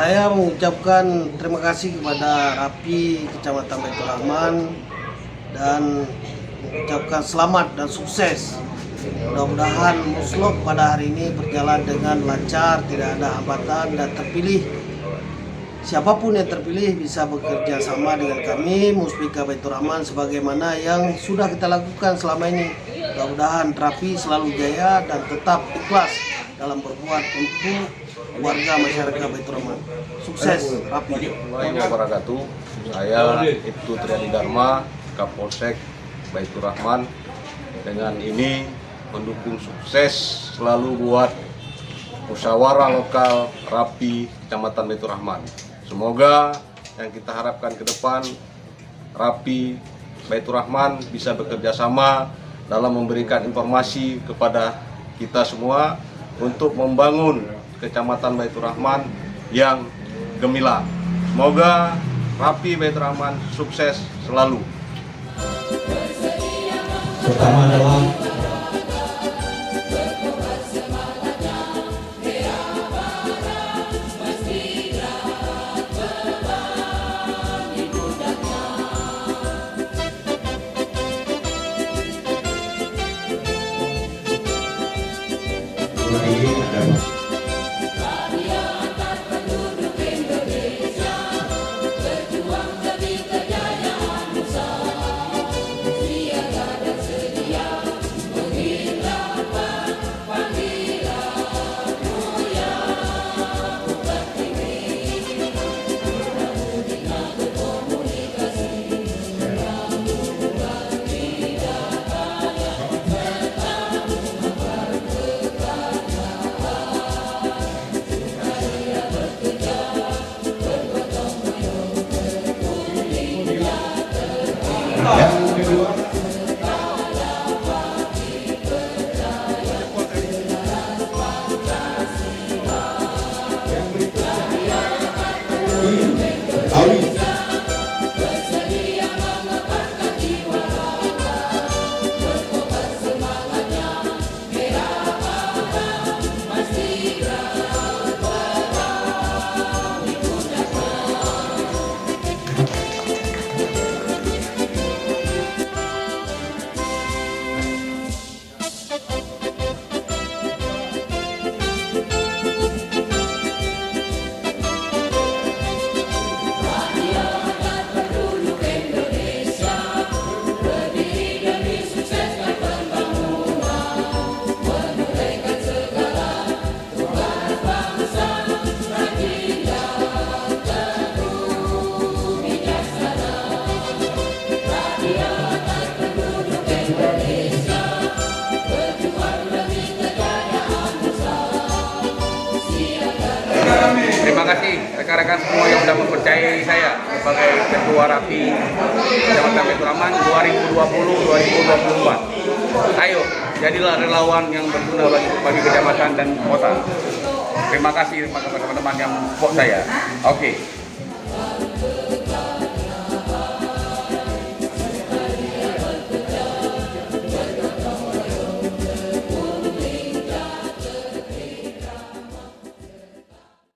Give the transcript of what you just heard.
Saya mengucapkan terima kasih kepada Rapi Kecamatan Baitur Rahman dan mengucapkan selamat dan sukses. Mudah-mudahan Muslok pada hari ini berjalan dengan lancar, tidak ada hambatan dan terpilih. Siapapun yang terpilih bisa bekerja sama dengan kami Muspika Baitur Rahman sebagaimana yang sudah kita lakukan selama ini. Mudah-mudahan Rapi selalu jaya dan tetap ikhlas dalam berbuat untuk warga masyarakat Baitur Rahman. Sukses Rapi. Assalamualaikum warahmatullahi wabarakatuh. Saya Ibtu Triadi Dharma, Kapolsek Baitur Rahman. Dengan ini mendukung sukses selalu buat musyawarah lokal Rapi Kecamatan Baitur Rahman. Semoga yang kita harapkan ke depan Rapi Baitur Rahman bisa bekerja sama dalam memberikan informasi kepada kita semua untuk membangun Kecamatan Baitur Rahman yang gemilang. Semoga Rapi Baitur Rahman sukses selalu. Pertama adalah ini adalah yang kedua Awi. Terima kasih rekan-rekan semua yang sudah mempercayai saya sebagai Ketua Rapi Kecamatan Baitur Rahman 2020-2024. Ayo, jadilah relawan yang berguna bagi kecamatan dan kota. Terima kasih teman-teman yang support saya. Oke.